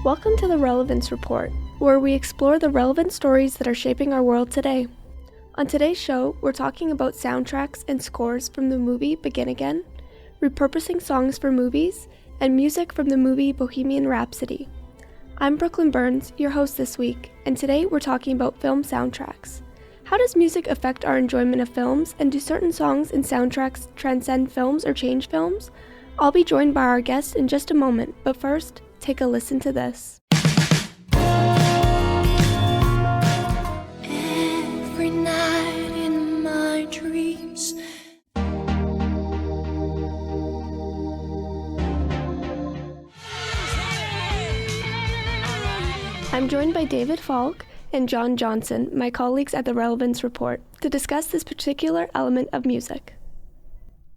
Welcome to the Relevance Report, where we explore the relevant stories that are shaping our world today. On today's show, we're talking about soundtracks and scores from the movie Begin Again, repurposing songs for movies, and music from the movie Bohemian Rhapsody. I'm Brooklyn Burns, your host this week, and today we're talking about film soundtracks. How does music affect our enjoyment of films, and do certain songs and soundtracks transcend films or change films? I'll be joined by our guest in just a moment, but first, take a listen to this. Every night in my dreams, I'm joined by David Falk and John Johnson, my colleagues at the Relevance Report, to discuss this particular element of music.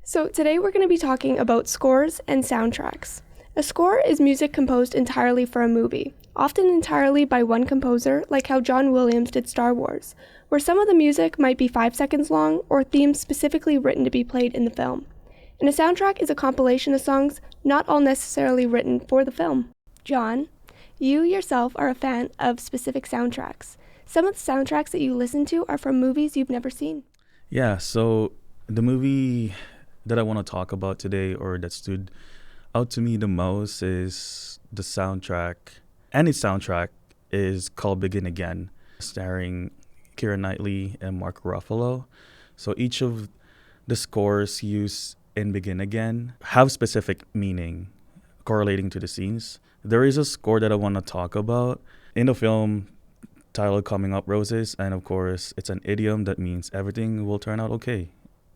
So today we're going to be talking about scores and soundtracks. A score is music composed entirely for a movie, often entirely by one composer, like how John Williams did Star Wars, where some of the music might be 5 seconds long or themes specifically written to be played in the film. And a soundtrack is a compilation of songs not all necessarily written for the film. John, you yourself are a fan of specific soundtracks. Some of the soundtracks that you listen to are from movies you've never seen. Yeah, so the movie that I want to talk about today, or that stood out to me the most, is the soundtrack. And its soundtrack is called Begin Again, starring Keira Knightley and Mark Ruffalo. So each of the scores used in Begin Again have specific meaning correlating to the scenes. There is a score that I want to talk about in the film titled Coming Up Roses, and of course it's an idiom that means everything will turn out okay.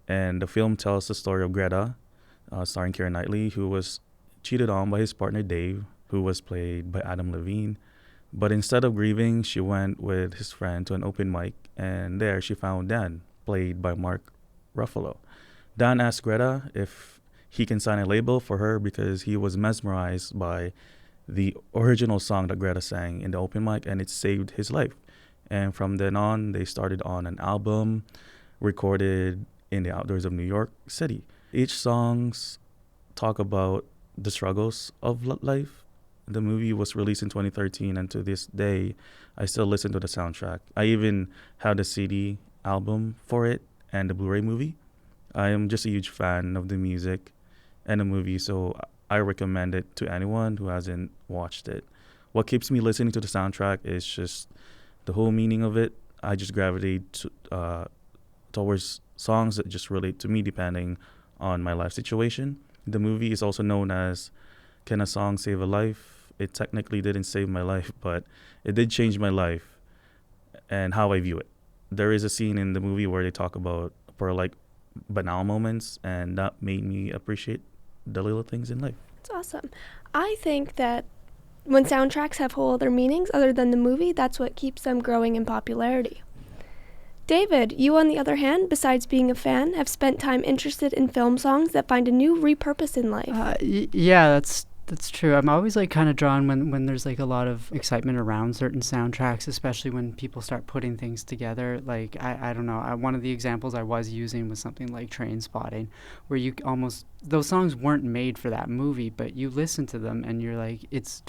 And the film tells the story of Greta, starring Keira Knightley, who was cheated on by his partner Dave, who was played by Adam Levine. But instead of grieving, she went with his friend to an open mic, and there she found Dan, played by Mark Ruffalo. Dan asked Greta if he can sign a label for her because he was mesmerized by the original song that Greta sang in the open mic, and it saved his life. And from then on, they started on an album recorded in the outdoors of New York City. Each songs talk about the struggles of life. The movie was released in 2013, and to this day, I still listen to the soundtrack. I even had the CD album for it and the Blu-ray movie. I am just a huge fan of the music and the movie, so I recommend it to anyone who hasn't watched it. What keeps me listening to the soundtrack is just the whole meaning of it. I just gravitate towards songs that just relate to me depending on my life situation. The movie is also known as Can a Song Save a Life? It technically didn't save my life, but it did change my life and how I view it. There is a scene in the movie where they talk about for like banal moments, and that made me appreciate the little things in life. It's awesome. I think that when soundtracks have whole other meanings other than the movie, that's what keeps them growing in popularity. David, you on the other hand, besides being a fan, have spent time interested in film songs that find a new repurpose in life. Yeah, that's true. I'm always like kind of drawn when there's like a lot of excitement around certain soundtracks, especially when people start putting things together. Like I don't know. one of the examples I was using was something like Trainspotting, where you almost, those songs weren't made for that movie, but you listen to them and you're like, it's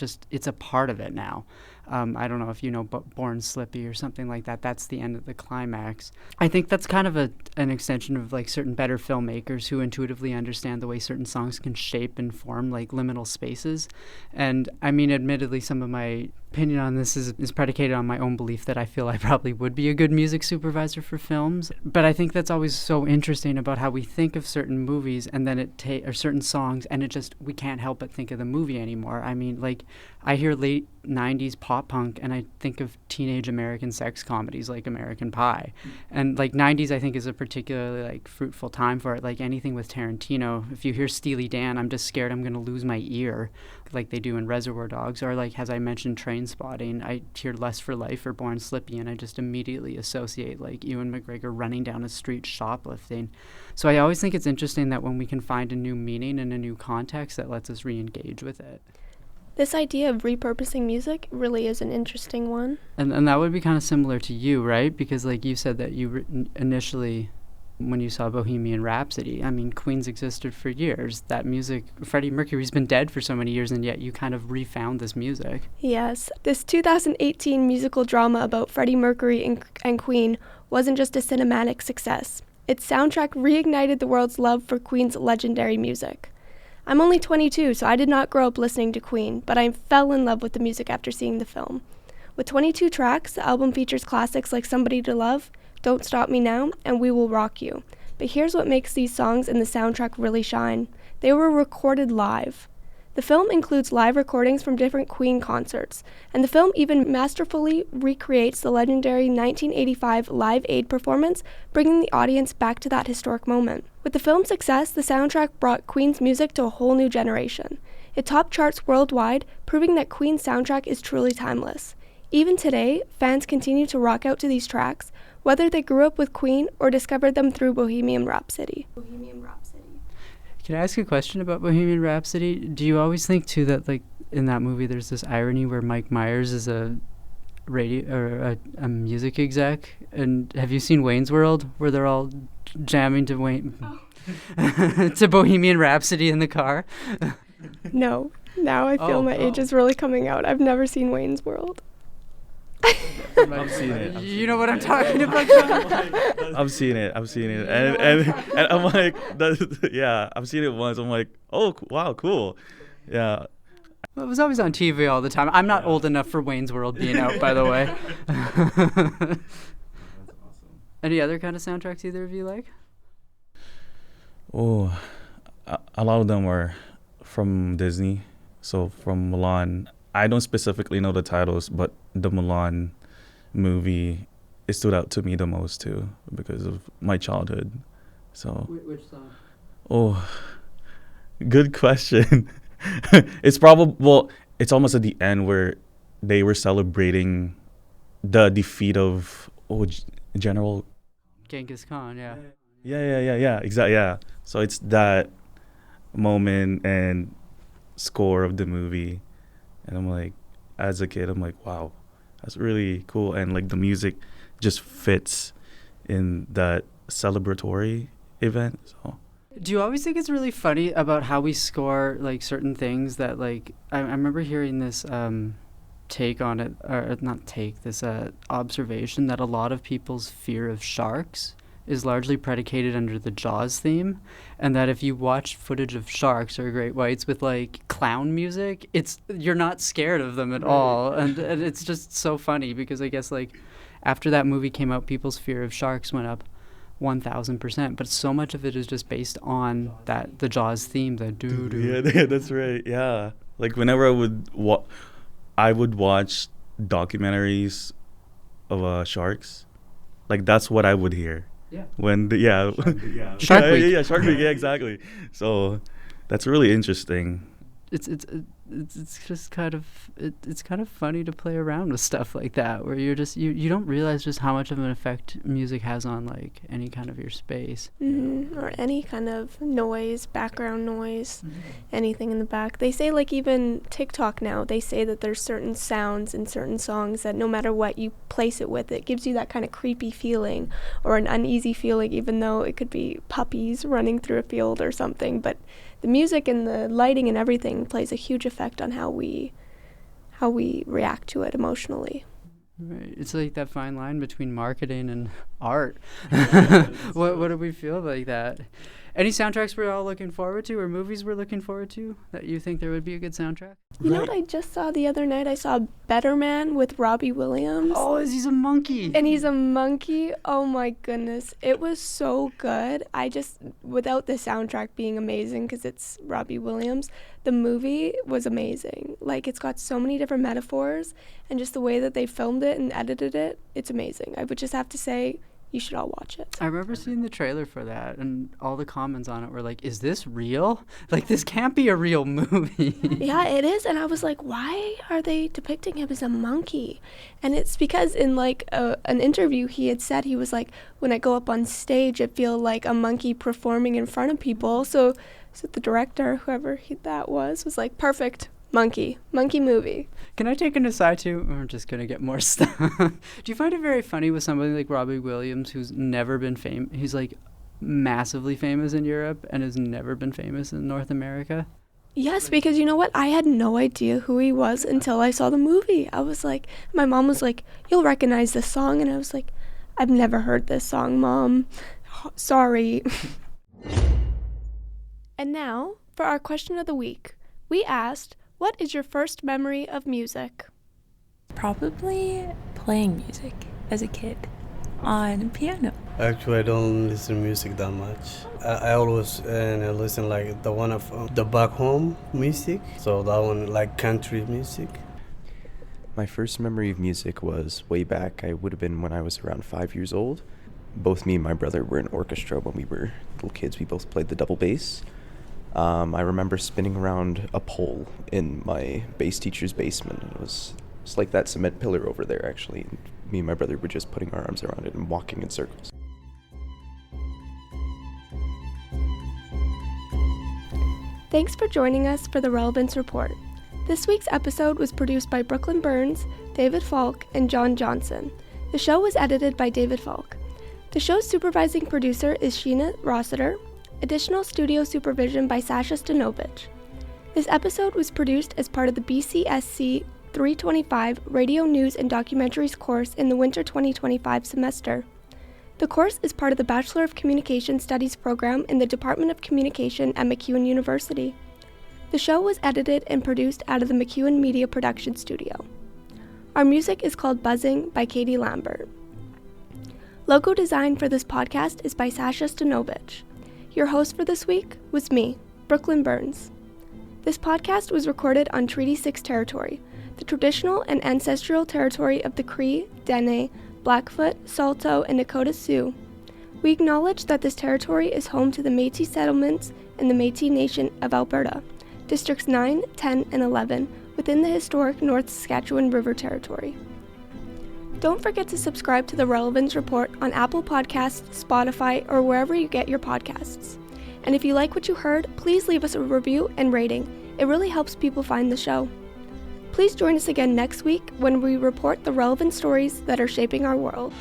a part of it now. I don't know if you know Born Slippy or something like that. That's the end of the climax. I think that's kind of an extension of like certain better filmmakers who intuitively understand the way certain songs can shape and form like liminal spaces. And I mean, admittedly, some of my opinion on this is predicated on my own belief that I feel I probably would be a good music supervisor for films. But I think that's always so interesting about how we think of certain movies and then or certain songs, and we can't help but think of the movie anymore. I mean, like, I hear late 90s pop punk and I think of teenage American sex comedies like American Pie. And like 90s I think is a particularly like fruitful time for it. Like anything with Tarantino, if you hear Steely Dan, I'm just scared I'm going to lose my ear like they do in Reservoir Dogs. Or like, as I mentioned, Trainspotting, I hear Lust for Life or Born Slippy and I just immediately associate like Ewan McGregor running down a street shoplifting. So I always think it's interesting that when we can find a new meaning and a new context that lets us re-engage with it. This idea of repurposing music really is an interesting one. And that would be kind of similar to you, right? Because like you said that you initially when you saw Bohemian Rhapsody. I mean, Queen's existed for years. That music, Freddie Mercury's been dead for so many years, and yet you kind of refound this music. Yes, this 2018 musical drama about Freddie Mercury and Queen wasn't just a cinematic success. Its soundtrack reignited the world's love for Queen's legendary music. I'm only 22, so I did not grow up listening to Queen, but I fell in love with the music after seeing the film. With 22 tracks, the album features classics like Somebody to Love, Don't Stop Me Now, and We Will Rock You. But here's what makes these songs and the soundtrack really shine. They were recorded live. The film includes live recordings from different Queen concerts, and the film even masterfully recreates the legendary 1985 Live Aid performance, bringing the audience back to that historic moment. With the film's success, the soundtrack brought Queen's music to a whole new generation. It topped charts worldwide, proving that Queen's soundtrack is truly timeless. Even today, fans continue to rock out to these tracks, whether they grew up with Queen or discovered them through Bohemian Rhapsody. Can I ask you a question about Bohemian Rhapsody? Do you always think too that like in that movie there's this irony where Mike Myers is a radio or a music exec? And have you seen Wayne's World where they're all jamming to to Bohemian Rhapsody in the car? No. Now I feel my age is really coming out. I've never seen Wayne's World. I've seen it. You know what I'm talking about? I've seen it, and I'm like, yeah, I've seen it once. I'm like, oh, wow, cool, yeah. Well, it was always on TV all the time. I'm not old enough for Wayne's World being out, by the way. That's awesome. Any other kind of soundtracks either of you like? Oh, a lot of them were from Disney. So from Mulan, I don't specifically know the titles, but the Mulan movie, it stood out to me the most too because of my childhood. So Which song? Oh, good question. It's probably, well, it's almost at the end where they were celebrating the defeat of General Genghis Khan, yeah. Yeah, exactly, yeah. So it's that moment and score of the movie, and I'm like, as a kid, I'm like, wow, that's really cool, and like the music just fits in that celebratory event. So Do you always think it's really funny about how we score like certain things that like I remember hearing this take on it, or not take, this observation that a lot of people's fear of sharks is largely predicated under the Jaws theme, and that if you watch footage of sharks or great whites with like clown music, you're not scared of them at all, and it's just so funny because I guess like after that movie came out, people's fear of sharks went up 1,000%, but so much of it is just based on the Jaws theme, the doo-doo. Yeah, that's right. Yeah, like whenever I would watch documentaries of sharks, like that's what I would hear. Yeah. Shark Week. Yeah, Shark Week. Yeah, exactly. So that's really interesting. It's just kind of it's kind of funny to play around with stuff like that where you're just you don't realize just how much of an effect music has on like any kind of your space. Or any kind of noise, background noise, anything in the back. They say like even TikTok now, they say that there's certain sounds in certain songs that no matter what you place it with, it gives you that kind of creepy feeling or an uneasy feeling, even though it could be puppies running through a field or something. But the music and the lighting and everything plays a huge effect on how we react to it emotionally. Right. It's like that fine line between marketing and art. What do we feel like that? Any soundtracks we're all looking forward to or movies we're looking forward to that you think there would be a good soundtrack? You know what I just saw the other night? I saw Better Man with Robbie Williams. Oh, he's a monkey. And he's a monkey. Oh my goodness. It was so good. Without the soundtrack being amazing because it's Robbie Williams, the movie was amazing. Like, it's got so many different metaphors, and just the way that they filmed it and edited it, it's amazing. I would just have to say, you should all watch it. I remember seeing the trailer for that, and all the comments on it were like, is this real? Like, this can't be a real movie. Yeah, it is. And I was like, why are they depicting him as a monkey? And it's because in like an interview he had said, he was like, when I go up on stage, I feel like a monkey performing in front of people. So the director, whoever that was like, perfect. Monkey movie. Can I take an aside too? I'm just going to get more stuff. Do you find it very funny with somebody like Robbie Williams who's never been famous? He's like massively famous in Europe and has never been famous in North America. Yes, because you know what? I had no idea who he was until I saw the movie. I was like, my mom was like, you'll recognize this song. And I was like, I've never heard this song, Mom. Sorry. And now, for our question of the week, we asked, what is your first memory of music? Probably playing music as a kid on piano. Actually, I don't listen to music that much. I always listen like the one of the back home music. So that one like country music. My first memory of music was way back. I would have been when I was around 5 years old. Both me and my brother were in orchestra when we were little kids. We both played the double bass. I remember spinning around a pole in my bass teacher's basement. It was like that cement pillar over there, actually. Me and my brother were just putting our arms around it and walking in circles. Thanks for joining us for the Relevance Report. This week's episode was produced by Brooklyn Burns, David Falk, and John Johnson. The show was edited by David Falk. The show's supervising producer is Sheena Rossiter. Additional studio supervision by Sasha Stanovich. This episode was produced as part of the BCSC 325 Radio News and Documentaries course in the winter 2025 semester. The course is part of the Bachelor of Communication Studies program in the Department of Communication at MacEwan University. The show was edited and produced out of the MacEwan Media Production Studio. Our music is called Buzzing by Katie Lambert. Logo design for this podcast is by Sasha Stanovich. Your host for this week was me, Brooklyn Burns. This podcast was recorded on Treaty 6 territory, the traditional and ancestral territory of the Cree, Dene, Blackfoot, Saulteaux, and Nakota Sioux. We acknowledge that this territory is home to the Métis settlements and the Métis Nation of Alberta, Districts 9, 10, and 11, within the historic North Saskatchewan River Territory. Don't forget to subscribe to the Relevance Report on Apple Podcasts, Spotify, or wherever you get your podcasts. And if you like what you heard, please leave us a review and rating. It really helps people find the show. Please join us again next week when we report the relevant stories that are shaping our world.